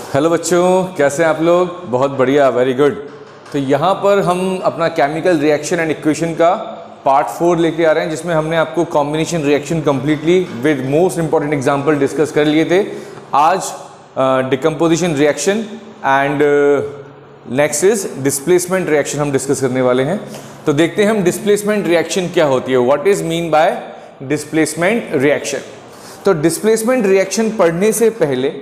Hello बच्चों, कैसे हैं आप लोग? बहुत बढ़िया, वेरी गुड। तो यहाँ पर हम अपना केमिकल रिएक्शन एंड इक्वेशन का पार्ट 4 लेके आ रहे हैं, जिसमें हमने आपको combination reaction completely with most important example discuss कर लिए थे। आज decomposition reaction and next is displacement reaction हम डिस्कस करने वाले हैं। तो देखते हैं हम डिस्प्लेसमेंट रिएक्शन क्या होती है, what is mean by displacement reaction. तो डिस्प्लेसमेंट रिएक्शन पढ़ने से पहले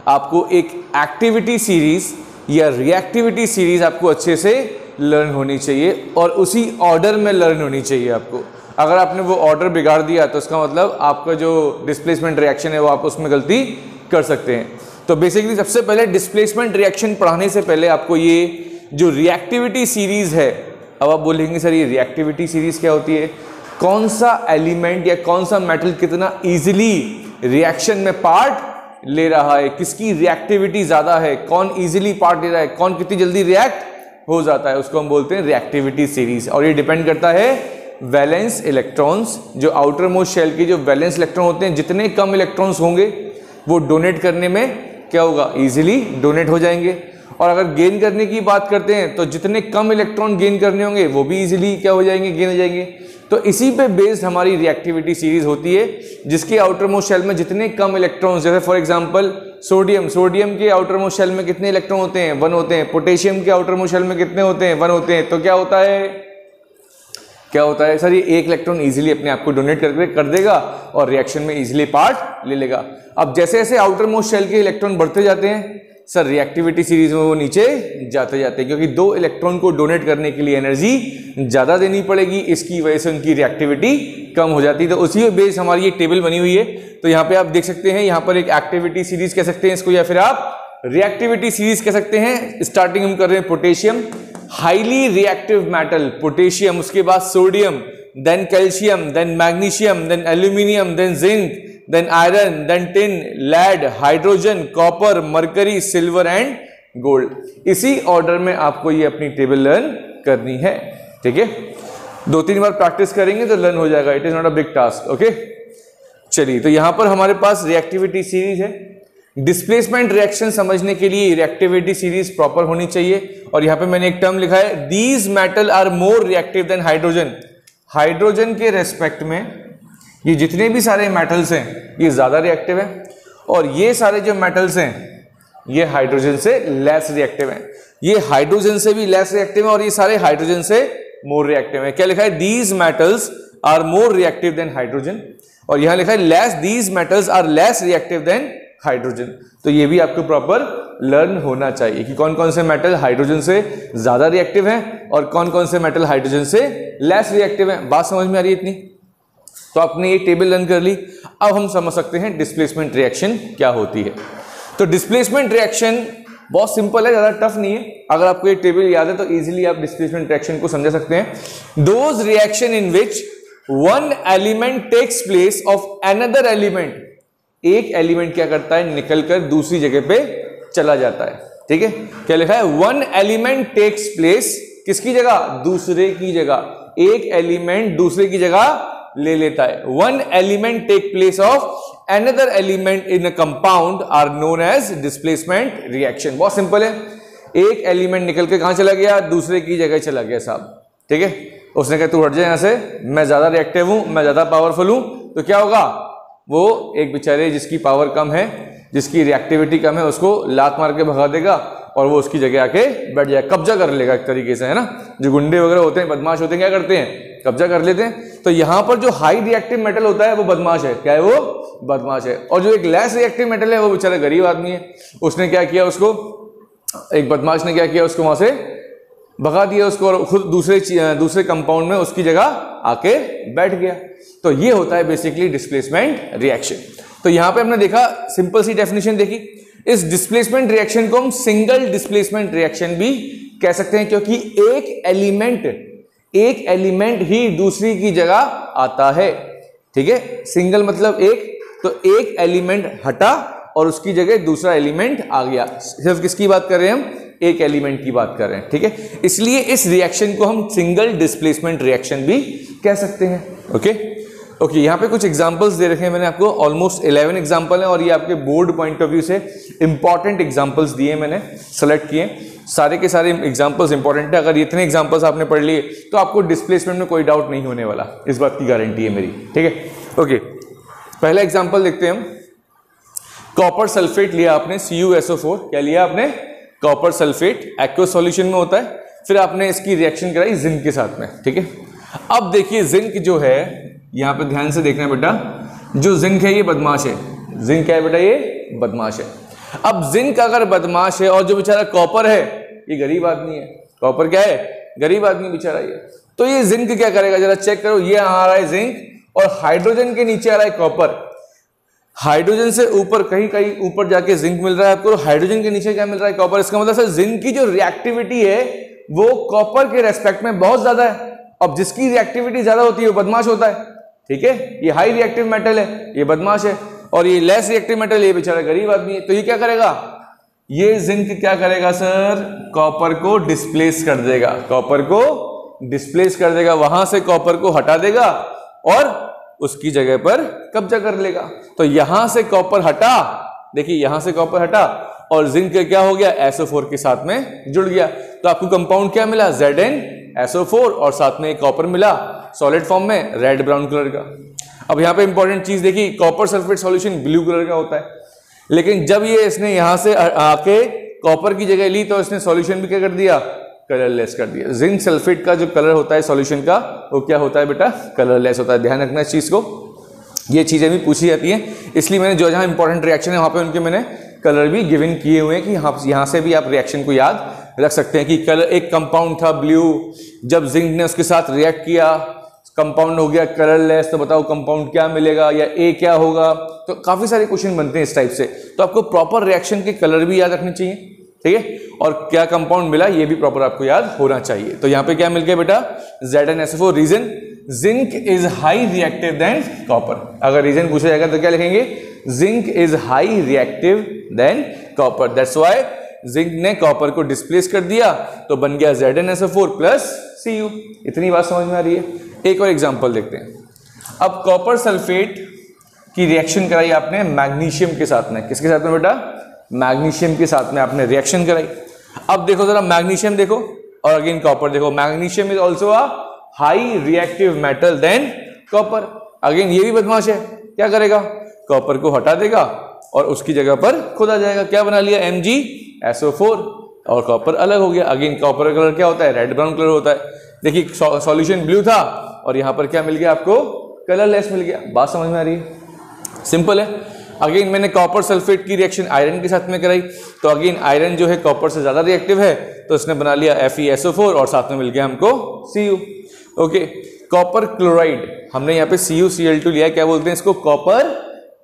आपको एक एक्टिविटी सीरीज या रिएक्टिविटी सीरीज आपको अच्छे से लर्न होनी चाहिए और उसी ऑर्डर में लर्न होनी चाहिए आपको। अगर आपने वो ऑर्डर बिगाड़ दिया तो इसका मतलब आपका जो डिस्प्लेसमेंट रिएक्शन है वो आप उसमें गलती कर सकते हैं। तो बेसिकली सबसे पहले डिस्प्लेसमेंट रिएक्शन पढ़ाने से पहले आपको ये जो रिएक्टिविटी सीरीज है, अब आप बोलेंगे सर ये रिएक्टिविटी सीरीज क्या होती है, कौन सा एलिमेंट या कौन सा मेटल कितना इजीली रिएक्शन में पार्ट ले रहा है, किसकी रिएक्टिविटी ज्यादा है, कौन इजीली पार्ट ले रहा है, कौन कितनी जल्दी रिएक्ट हो जाता है, उसको हम बोलते हैं रिएक्टिविटी सीरीज। और ये डिपेंड करता है वैलेंस इलेक्ट्रॉन्स, जो आउटर मोस्ट शेल के जो वैलेंस इलेक्ट्रॉन होते हैं, जितने कम इलेक्ट्रॉन्स होंगे वो डोनेट करने में क्या होगा, इजीली डोनेट हो जाएंगे। और अगर गेन करने की बात करते हैं तो जितने कम इलेक्ट्रॉन गेन करने होंगे वो भी इजीली क्या हो जाएंगे, गेन हो जाएंगे। तो इसी पे बेस्ड हमारी रिएक्टिविटी सीरीज होती है, जिसके आउटर मोस्ट शेल में जितने कम इलेक्ट्रॉन्स, जैसे फॉर एग्जांपल सोडियम के आउटर मोस्ट शेल में कितने इलेक्ट्रॉन होते हैं, 1 होते हैं। पोटेशियम के आउटर मोस्ट शेल में कितने होते हैं, 1 होते हैं। तो क्या होता है सर, ये एक इलेक्ट्रॉन इजीली अपने आप को डोनेट कर देगा और रिएक्शन में इजीली पार्ट ले लेगा। अब जैसे जैसे आउटर मोस्ट शेल के इलेक्ट्रॉन बढ़ते जाते हैं सर, रिएक्टिविटी सीरीज में वो नीचे जाते हैं, क्योंकि 2 इलेक्ट्रॉन को डोनेट करने के लिए एनर्जी ज्यादा देनी पड़ेगी, इसकी वजह से उनकी रिएक्टिविटी कम हो जाती है। तो उसी बेस हमारी ये टेबल बनी हुई है। तो यहाँ पे आप देख सकते हैं, यहाँ पर एक एक्टिविटी सीरीज कह सकते हैं इसको, या फिर आप रिएक्टिविटी सीरीज कह सकते हैं। स्टार्टिंग हम कर रहे हैं potassium, highly reactive metal potassium, उसके बाद sodium, then calcium, then magnesium, then aluminium, then zinc, then iron, then tin, lead, hydrogen, copper, mercury, silver and gold। इसी ऑर्डर में आपको ये अपनी टेबल लर्न करनी है, ठीक है। 2-3 बार प्रैक्टिस करेंगे तो लर्न हो जाएगा, it is not a big task, okay. चलिए, तो यहां पर हमारे पास रिएक्टिविटी सीरीज है। डिस्प्लेसमेंट रिएक्शन समझने के लिए रिएक्टिविटी सीरीज प्रॉपर होनी चाहिए। और यहां पे मैंने एक टर्म लिखा है, these metal are more reactive than hydrogen. Hydrogen के रेस्पेक्ट में ये जितने भी सारे मेटल्स हैं ये ज्यादा रिएक्टिव हैं, और ये सारे जो मेटल्स हैं ये हाइड्रोजन से लेस रिएक्टिव हैं। ये हाइड्रोजन से भी लेस रिएक्टिव है और ये सारे हाइड्रोजन से मोर रिएक्टिव है। क्या लिखा है, these metals are more reactive than hydrogen, और यहां लिखा है less, these metals are less reactive than hydrogen. तो ये भी आपको प्रॉपर लर्न होना चाहिए कि कौन कौन से मेटल हाइड्रोजन से ज्यादा रिएक्टिव हैं और कौन कौन से मेटल हाइड्रोजन से लेस रिएक्टिव हैं। बात समझ में आ रही है इतनी? तो आपने ये टेबल लर्न कर ली। अब हम समझ सकते हैं डिस्प्लेसमेंट रिएक्शन क्या होती है। तो डिस्प्लेसमेंट रिएक्शन बहुत सिंपल है, ज्यादा टफ नहीं है। अगर आपको ये टेबल याद है तो इजीली आप डिस्प्लेसमेंट रिएक्शन को समझ सकते हैं। Those reaction in which one element takes place of another element, एक एलिमेंट क्या करता है, निकलकर दूसरी जगह पे चला जाता है, ठीक है। क्या लिखा है, वन एलिमेंट टेक्स प्लेस, किसकी जगह, दूसरे की जगह। एक एलिमेंट दूसरे की जगह ले लेता है। One element take place of another element in a compound are known as displacement reaction. बहुत सिंपल है, एक एलिमेंट निकल के कहां चला गया, दूसरे की जगह चला गया साहब, ठीक है। उसने कहा तू हट जाए यहां से, मैं ज्यादा रिएक्टिव हूं, मैं ज्यादा पावरफुल हूं। तो क्या होगा, वो एक बेचारे जिसकी पावर कम है, जिसकी रिएक्टिविटी कम है, उसको लात मार के भगा देगा और वो उसकी जगह आके बैठ जाए, कब्जा कर लेगा एक तरीके से, है ना। जो गुंडे वगैरह होते हैं, बदमाश होते हैं, क्या करते हैं, कब्जा कर लेते हैं। तो यहां पर जो हाई रिएक्टिव मेटल होता है वो बदमाश है, क्या है वो, बदमाश है। और जो एक लेस रिएक्टिव मेटल है वो बेचारा गरीब आदमी है, उसने क्या किया, उसको एक बदमाश ने क्या किया, उसको वहां से भगा दिया उसको, और खुद दूसरे कंपाउंड में उसकी जगह आके बैठ गया। तो ये होता है बेसिकली डिस्प्लेसमेंट रिएक्शन। तो यहां पे हमने देखा, सिंपल सी डेफिनेशन देखी। इस डिस्प्लेसमेंट रिएक्शन को हम सिंगल डिस्प्लेसमेंट रिएक्शन भी कह सकते हैं, क्योंकि एक एलिमेंट ही दूसरी की जगह आता है, ठीक है। सिंगल मतलब एक, तो एक एलिमेंट हटा और उसकी जगह दूसरा एलिमेंट आ गया। सिर्फ किसकी बात कर रहे हैं हम, एक एलिमेंट की बात कर रहे हैं, ठीक है। इसलिए इस रिएक्शन को हम सिंगल डिस्प्लेसमेंट रिएक्शन भी कह सकते हैं, ओके। ओके, यहाँ पे कुछ एग्जांपल्स दे रखे हैं मैंने आपको, ऑलमोस्ट 11 एग्जांपल हैं और ये आपके बोर्ड पॉइंट ऑफ व्यू से इंपॉर्टेंट एग्जांपल्स दिए मैंने सेलेक्ट किए, सारे के सारे एग्जांपल्स इंपॉर्टेंट है। अगर इतने एग्जांपल्स आपने पढ़ लिए तो आपको डिस्प्लेसमेंट में कोई डाउट नहीं होने वाला, इस बात की गारंटी है मेरी, ठीक है। ओके, पहला एग्जाम्पल देखते हैं हम। कॉपर सल्फेट लिया आपने, CuSO4, क्या लिया आपने? कॉपर सल्फेट, एक्वस सॉल्यूशन में होता है, फिर आपने इसकी रिएक्शन कराई जिंक के साथ में, ठीक है। अब देखिए जिंक जो है, यहां पे ध्यान से देखना बेटा, जो जिंक है ये बदमाश है। जिंक क्या है बेटा? ये बदमाश है। अब जिंक अगर बदमाश है और जो बेचारा कॉपर है ये गरीब आदमी है, कॉपर क्या है? गरीब आदमी बेचारा ये। तो ये जिंक क्या करेगा, जरा चेक करो, ये आ रहा है जिंक और हाइड्रोजन के नीचे आ रहा है कॉपर। हाइड्रोजन से ऊपर कहीं कहीं ऊपर जाके जिंक मिल रहा है आपको, हाइड्रोजन के नीचे क्या मिल रहा है? कॉपर। इसका मतलब सर जिंक की जो रिएक्टिविटी है वो कॉपर के रेस्पेक्ट में बहुत ज्यादा है। अब जिसकी रिएक्टिविटी ज्यादा होती है वो बदमाश होता है, ठीक है। ये हाई रिएक्टिव मेटल है, ये बदमाश है, और ये लेस रिएक्टिव मेटल, ये बेचारा गरीब आदमी है। तो ये क्या करेगा? ये जिंक क्या करेगा सर? कॉपर को डिस्प्लेस कर देगा, कॉपर को डिस्प्लेस कर देगा, वहां से कॉपर को हटा देगा और उसकी जगह पर कब्जा कर लेगा। तो यहां से कॉपर हटा, देखिए यहां से कॉपर हटा और जिंक क्या हो गया? SO4 के साथ में जुड़ गया। तो आपको कंपाउंड क्या मिला? ZnSO4 और साथ में एक कॉपर मिला सॉलिड फॉर्म में, रेड ब्राउन कलर का। अब यहाँ पे इंपॉर्टेंट चीज देखिए, copper sulphate solution blue colour का होता है, लेकिन जब ये इसने यहां से आके कॉपर की जगह ली तो इसने सॉल्यूशन भी क्या कर दिया? कलरलेस कर दिया। जिंक सल्फेट का जो कलर होता है सॉल्यूशन का वो क्या होता है बेटा? कलरलेस होता है। ध्यान रखना इस चीज को, ये चीजें भी पूछी जाती हैं, इसलिए मैंने जो जहां इंपॉर्टेंट रिएक्शन है वहां पे उनके मैंने कलर भी गिवन किए हुए हैं कि यहां से भी आप रिएक्शन को याद रख सकते हैं कि कलर, एक कंपाउंड था ब्लू, जब जिंक ने उसके साथ रिएक्ट किया कंपाउंड हो गया कलरलेस, तो बताओ कंपाउंड क्या मिलेगा या ए क्या होगा? तो काफी सारे क्वेश्चन बनते हैं इस टाइप से, तो आपको प्रॉपर रिएक्शन के कलर भी याद रखने चाहिए, ठीक है, और क्या कंपाउंड मिला ये भी प्रॉपर आपको याद होना चाहिए। तो यहाँ पे क्या मिल गया बेटा? ZnSO4। Reason, zinc is high reactive than copper. अगर रीजन पूछा जाएगा तो क्या लिखेंगे? Zinc is high reactive than copper, that's why zinc ने कॉपर को डिस्प्लेस कर दिया तो बन गया ZnSO4 प्लस Cu। इतनी बात समझ में आ रही है? एक और एग्जांपल देखते हैं। अब कॉपर सल्फेट की रिएक्शन कराई आपने मैग्नीशियम के साथ में, किसके साथ में बेटा? मैग्नीशियम के साथ में आपने रिएक्शन कराई। अब देखो जरा मैग्नीशियम देखो और अगेन कॉपर देखो, magnesium is also a high reactive metal than copper. Again ये भी बदमाश है, क्या करेगा? कॉपर को हटा देगा और उसकी जगह पर खुद आ जाएगा, क्या बना लिया? MgSO4 और कॉपर अलग हो गया। अगेन कॉपर कलर क्या होता है? रेड ब्राउन कलर होता है। देखिए सॉल्यूशन ब्लू था और यहां पर क्या मिल गया आपको? कलरलेस मिल गया। बात समझ में आ रही है? सिंपल है। अगेन मैंने कॉपर सल्फेट की रिएक्शन आयरन के साथ में कराई, तो अगेन आयरन जो है कॉपर से ज्यादा रिएक्टिव है तो इसने बना लिया FeSO4 और साथ में मिल गया हमको Cu। ओके, कॉपर क्लोराइड, हमने यहाँ पे CuCl2 लिया, क्या बोलते हैं इसको? कॉपर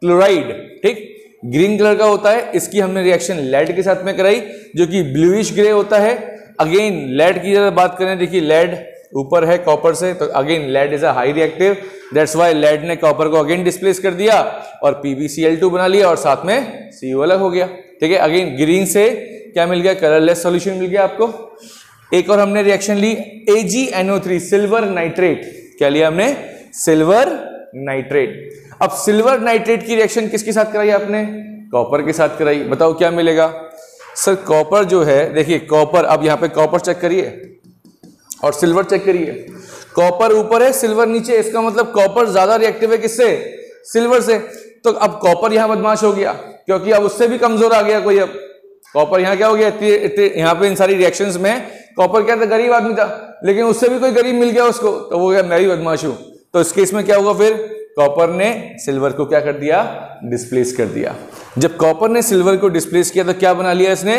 क्लोराइड, ठीक, ग्रीन कलर का होता है। इसकी हमने रिएक्शन लेड के साथ में कराई जो कि ब्लूइश ग्रे होता है। अगेन लेड की जरा बात करें, देखिए लेड ऊपर है कॉपर से, तो again lead is a high reactive, that's why lead ने कॉपर को अगेन डिस्प्लेस कर दिया और PbCl2 बना लिया और साथ में Cu अलग हो गया, ठीक है। अगेन ग्रीन से क्या मिल गया? कलरलेस सॉल्यूशन मिल गया आपको। एक और हमने रिएक्शन ली AgNO3 सिल्वर नाइट्रेट, क्या लिया हमने? Silver nitrate. अब सिल्वर नाइट्रेट की रिएक्शन किसके साथ कराई आपने? कॉपर के साथ कराई। बताओ क्या मिलेगा? सर कॉपर जो है, देखिए कॉपर, अब यहाँ पे कॉपर चेक करिए और सिल्वर चेक करिए, कॉपर ऊपर है सिल्वर नीचे, इसका मतलब कॉपर ज्यादा रिएक्टिव है किससे? सिल्वर से। तो अब कॉपर यहां बदमाश हो गया क्योंकि अब उससे भी कमजोर आ गया कोई। अब कॉपर यहां क्या हो गया? यहां पे इन सारी रिएक्शंस में कॉपर क्या था? गरीब आदमी था, लेकिन उससे भी कोई गरीब मिल गया उसको, तो वो गया मैं भी बदमाश हूं। तो इस केस में क्या होगा फिर? कॉपर ने सिल्वर को क्या कर दिया? डिस्प्लेस कर दिया। जब कॉपर ने सिल्वर को डिस्प्लेस किया तो क्या बना लिया इसने?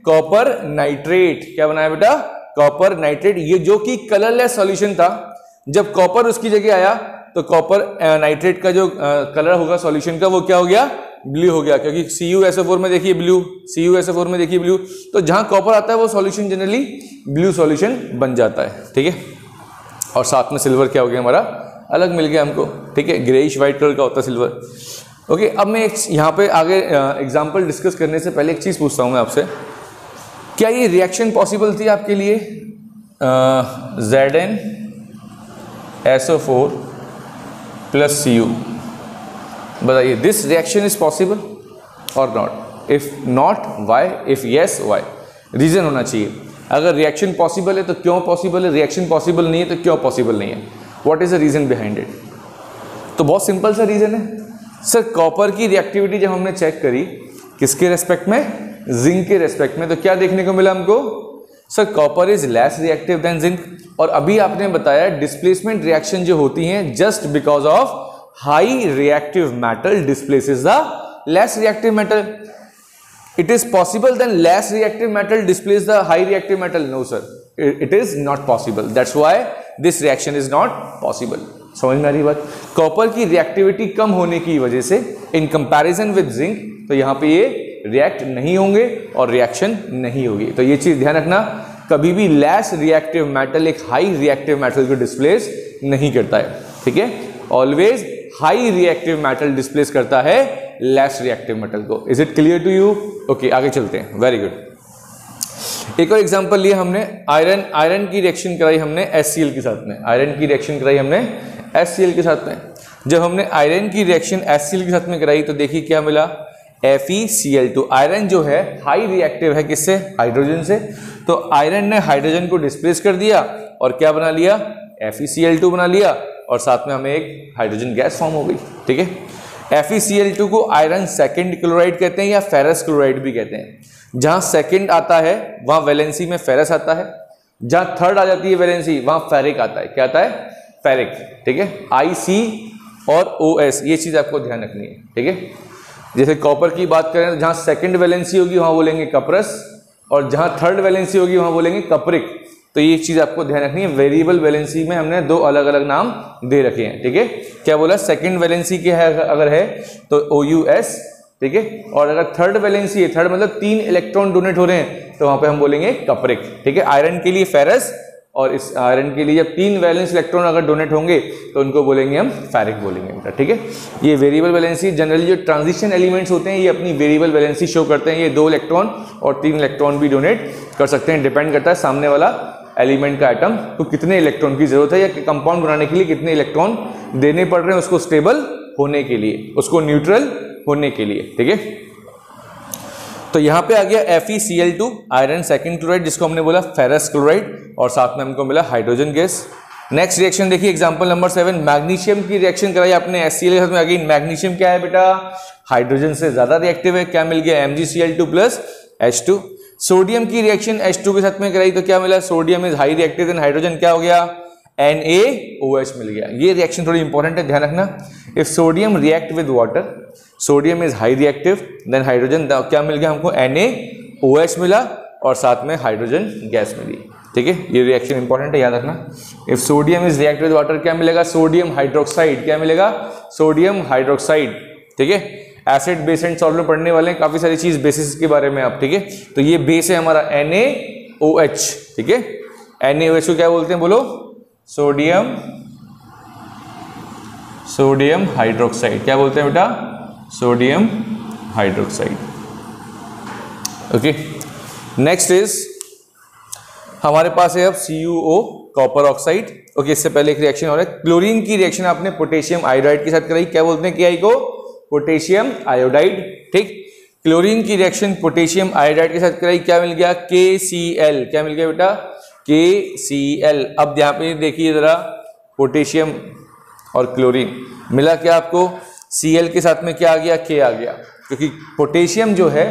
Copper nitrate. क्या बनाया बेटा? Copper nitrate. ये जो कि कलरलेस सॉल्यूशन था, जब कॉपर उसकी जगह आया तो कॉपर नाइट्रेट का जो कलर होगा सॉल्यूशन का वो क्या हो गया? ब्लू हो गया, क्योंकि CuSO4 में देखिए ब्लू, CuSO4 में देखिए ब्लू, तो जहां कॉपर आता है वो सॉल्यूशन जनरली ब्लू सॉल्यूशन बन जाता है, ठीक है। और साथ में सिल्वर क्या हो गया हमारा? अलग मिल गया हमको, ठीक है, ग्रेइश व्हाइट कलर का होता है सिल्वर। ओके, अब मैं यहाँ पे आगे एग्जाम्पल डिस्कस करने से पहले एक चीज पूछता हूं मैं आपसे, क्या ये रिएक्शन पॉसिबल थी आपके लिए? ZnSO4 plus Cu। बताइए दिस रिएक्शन इज पॉसिबल और not? If not why, if yes why? Reason होना चाहिए। अगर रिएक्शन पॉसिबल है तो क्यों पॉसिबल है, रिएक्शन पॉसिबल नहीं है तो क्यों पॉसिबल नहीं है, what is the reason behind it? तो बहुत सिंपल सा रीजन है सर। कॉपर की रिएक्टिविटी जब हमने चेक करी किसके रेस्पेक्ट में, जिंक के रेस्पेक्ट में, तो क्या देखने को मिला हमको sir, copper is less reactive then zinc. और अभी आपने बताया डिस्प्लेसमेंट रिएक्शन जो होती हैं just because of high reactive metal displaces the less reactive metal. It is possible then less reactive metal displace the high reactive metal? No sir, it is not possible. That's why this reaction is not possible. समझ में आ रही बात? Copper की reactivity कम होने की वजह से in comparison with zinc, तो यहाँ पे ये रिएक्ट नहीं होंगे और रिएक्शन नहीं होगी। तो ये चीज ध्यान रखना, कभी भी लेस रिएक्टिव मेटल एक हाई रिएक्टिव मेटल को डिस्प्लेस नहीं करता है, ठीक है? Always high reactive metal displace करता है लेस रिएक्टिव मेटल को। Is it clear to you? Okay, आगे चलते हैं। Very good. एक और एग्जांपल लिया हमने, आयरन की रिएक्शन कराई हमने HCl के साथ में। आयरन की रिएक्शन कराई हमने HCl के साथ में। जब हमने आयरन की रिएक्शन HCl के साथ में कराई तो देखिए क्या मिला, FeCl2। आयरन जो है हाई रिएक्टिव है किससे, हाइड्रोजन से। तो आयरन ने हाइड्रोजन को डिस्प्लेस कर दिया और क्या बना लिया, FeCl2 बना लिया, और साथ में हमें एक हाइड्रोजन गैस फॉर्म हो गई, ठीक है? FeCl2 को आयरन सेकंड क्लोराइड कहते हैं या फेरस क्लोराइड भी कहते हैं। जहां सेकंड आता है वहां वैलेंसी में फेरस आता है, जहां थर्ड आ जाती है वैलेंसी वहां फेरिक आता है। क्या आता है, फेरिक, ठीक है? Ic और OS, ये चीज आपको ध्यान रखनी है, ठीक है? जैसे कॉपर की बात करें तो जहां सेकंड वैलेंसी होगी वहां बोलेंगे कपरस, और जहां थर्ड वैलेंसी होगी वहां बोलेंगे कपरिक। तो ये चीज आपको ध्यान रखनी है। वेरिएबल वैलेंसी में हमने दो अलग अलग नाम दे रखे हैं, ठीक है? क्या बोला, सेकंड वैलेंसी के है अगर है तो OUS, ठीक है? और अगर थर्ड वैलेंसी है, थर्ड मतलब 3 इलेक्ट्रॉन डोनेट हो रहे हैं, तो वहां पे हम बोलेंगे कपरिक, ठीक है? आयरन के लिए फेरस, और इस आयरन के लिए जब 3 वैलेंस इलेक्ट्रॉन अगर डोनेट होंगे तो उनको बोलेंगे हम फेरिक बोलेंगे, ठीक है? ये वेरिएबल वैलेंसी, जनरली जो ट्रांजिशन एलिमेंट्स होते हैं ये अपनी वेरिएबल वैलेंसी शो करते हैं। ये 2 इलेक्ट्रॉन और 3 इलेक्ट्रॉन भी डोनेट कर सकते हैं, डिपेंड करता है सामने वाला एलिमेंट का एटम तो कितने इलेक्ट्रॉन की जरूरत है, या कंपाउंड बनाने के लिए कितने इलेक्ट्रॉन देने पड़ रहे हैं उसको स्टेबल होने के लिए, उसको न्यूट्रल होने के लिए, ठीक है? तो यहां पे आ गया FeCl2 आयरन सेकंड क्लोराइड, जिसको हमने बोला फेरस क्लोराइड, और साथ में हमको मिला हाइड्रोजन गैस। नेक्स्ट रिएक्शन देखिए, एग्जांपल नंबर 7, मैग्नीशियम की रिएक्शन कराई आपने HCl के साथ में। अगेन मैग्नीशियम क्या है बेटा, हाइड्रोजन से ज्यादा रिएक्टिव है। क्या मिल गया, MgCl2 प्लस H2। सोडियम की रिएक्शन H2 के साथ में कराई तो क्या मिला, sodium is high reactive than hydrogen, क्या हो गया, NaOH मिल गया। ये रिएक्शन थोड़ी इंपॉर्टेंट है, ध्यान रखना। If sodium react with water, sodium is high reactive than hydrogen, क्या मिल गया हमको, NaOH मिला, और साथ में हाइड्रोजन गैस मिली, ठीक है? ये रिएक्शन इंपॉर्टेंट है, याद रखना। If sodium is react with water क्या मिलेगा, सोडियम हाइड्रोक्साइड, क्या मिलेगा, सोडियम हाइड्रोक्साइड, ठीक है? एसिड बेस एंड सॉल्ट में पढ़ने वाले हैं काफी सारी चीज बेसिस के बारे में आप, ठीक है? तो ये बेस है हमारा NaOH, ठीक है? NaOH को क्या बोलते हैं, बोलो, सोडियम हाइड्रोक्साइड। क्या बोलते हैं बेटा, sodium hydroxide. Okay, next is हमारे पास है अब CuO कॉपर ऑक्साइड। ओके, इससे पहले एक रिएक्शन और है, क्लोरीन की रिएक्शन आपने पोटेशियम आयोडाइड के साथ कराई। क्या बोलते हैं KI को, पोटेशियम आयोडाइड, ठीक? क्लोरीन की रिएक्शन पोटेशियम आयोडाइड के साथ कराई, क्या मिल गया, KCl। क्या मिल गया बेटा, KCl। अब यहाँ पे देखिए जरा, पोटेशियम और क्लोरीन मिला, क्या आपको, Cl के साथ में क्या आ गया, K आ गया, क्योंकि पोटेशियम जो है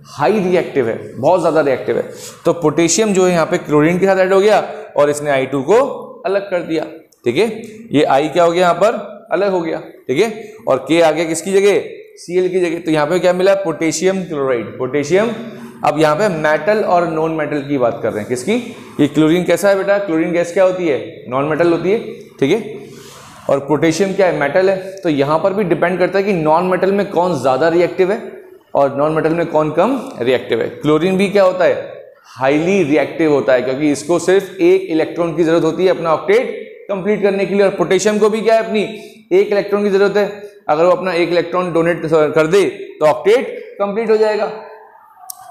हाई रिएक्टिव है, बहुत ज्यादा रिएक्टिव है। तो पोटेशियम जो है यहाँ पे क्लोरीन के साथ ऐड हो गया और इसने I2 को अलग कर दिया, ठीक है? ये I क्या हो गया, यहाँ पर अलग हो गया, ठीक है? और K आ गया किसकी जगह, Cl की जगह। तो यहाँ पे क्या मिला, पोटेशियम क्लोराइड, पोटेशियम। अब यहाँ पे मेटल और नॉन मेटल की बात कर रहे हैं, किसकी, ये क्लोरीन कैसा है बेटा, क्लोरीन गैस क्या होती है, नॉन मेटल होती है, ठीक है? और पोटेशियम क्या है, मेटल है। तो यहाँ पर भी डिपेंड करता है कि नॉन मेटल में कौन ज्यादा रिएक्टिव है और नॉन मेटल में कौन कम रिएक्टिव है। क्लोरीन भी क्या होता है, हाईली रिएक्टिव होता है, क्योंकि इसको सिर्फ एक इलेक्ट्रॉन की जरूरत होती है अपना ऑक्टेट कंप्लीट करने के लिए। और पोटेशियम को भी क्या है, अपनी एक इलेक्ट्रॉन की जरूरत है, अगर वो अपना एक इलेक्ट्रॉन डोनेट कर दे तो ऑक्टेट कंप्लीट हो जाएगा।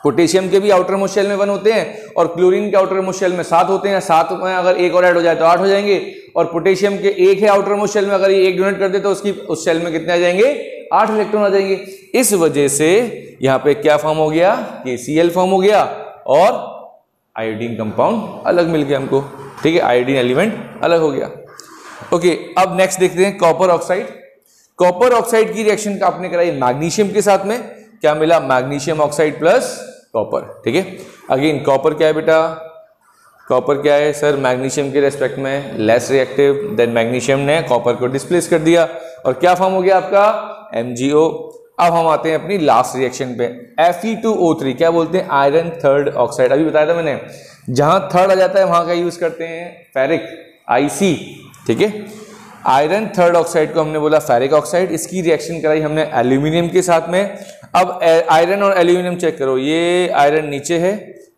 पोटेशियम के भी आउटर मोस्ट शेल में 1 होते हैं और क्लोरीन के आउटर मोस्ट शेल में 7 होते हैं। 7 में अगर एक और ऐड हो जाए तो 8 हो जाएंगे, और पोटेशियम के एक है आउटर मोस्ट शेल में, अगर ये एक डोनेट कर दे तो उसकी उस शेल में कितने आ जाएंगे, 8 इलेक्ट्रॉन आ जाएंगे। इस वजह से यहाँ पे क्या फॉर्म हो गया, KCl फॉर्म हो गया और आयोडीन कंपाउंड अलग मिल गया हमको, ठीक है, आयोडीन एलिमेंट अलग हो गया। ओके, अब नेक्स्ट देखते हैं कॉपर ऑक्साइड। कॉपर ऑक्साइड की रिएक्शन का आपने कराई मैग्नीशियम के साथ में, क्या मिला, मैग्नीशियम ऑक्साइड प्लस कॉपर, ठीक है। अगेन कॉपर क्या है बेटा, कॉपर क्या है सर, मैग्नीशियम के रेस्पेक्ट में लेस रिएक्टिव, देन मैग्नीशियम ने कॉपर को डिस्प्लेस कर दिया और क्या फॉर्म हो गया आपका, MgO। अब हम आते हैं अपनी लास्ट रिएक्शन पे, Fe2O3, क्या बोलते हैं, आयरन थर्ड ऑक्साइड। अभी बताया था मैंने, जहां थर्ड आ जाता है वहां का यूज करते हैं फेरिक, IC, ठीक है। आयरन थर्ड ऑक्साइड को हमने बोला फेरिक ऑक्साइड, इसकी रिएक्शन कराई हमने एल्यूमिनियम के साथ में। अब आयरन और एल्यूमिनियम चेक करो, ये आयरन नीचे है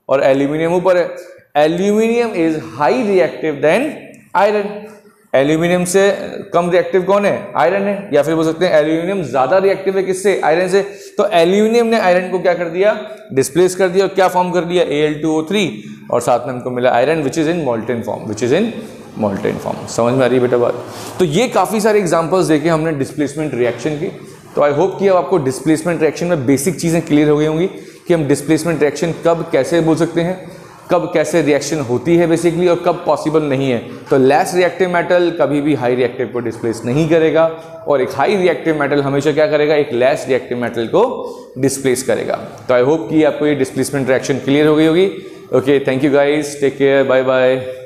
और एल्यूमिनियम ऊपर है। Aluminium is high reactive then iron, aluminium से कम रिएक्टिव कौन है, आयरन है, या फिर बोल सकते हैं एल्यूमिनियम ज्यादा रिएक्टिव है किससे, आयरन से। तो एल्यूमिनियम ने आयरन को क्या कर दिया, डिस्प्लेस कर दिया और क्या फॉर्म कर दिया, Al2O3, और साथ में हमको मिला iron which is in molten form, which is in molten form. समझ में आ रही है बेटा बात। तो ये काफी सारे एग्जांपल्स देखे हमने डिस्प्लेसमेंट रिएक्शन की। तो आई होप कि अब आपको डिस्प्लेसमेंट रिएक्शन में बेसिक चीजें क्लियर हो गई होंगी कि हम डिस्प्लेसमेंट रिएक्शन कब कैसे बोल सकते हैं, कब कैसे रिएक्शन होती है बेसिकली, और कब पॉसिबल नहीं है। तो लेस रिएक्टिव मेटल कभी भी हाई रिएक्टिव को डिस्प्लेस नहीं करेगा, और एक हाई रिएक्टिव मेटल हमेशा क्या करेगा, एक लेस रिएक्टिव मेटल को डिस्प्लेस करेगा। तो आई होप कि आपको ये डिस्प्लेसमेंट रिएक्शन क्लियर हो गई होगी। Okay, thank you guys, take care, bye bye.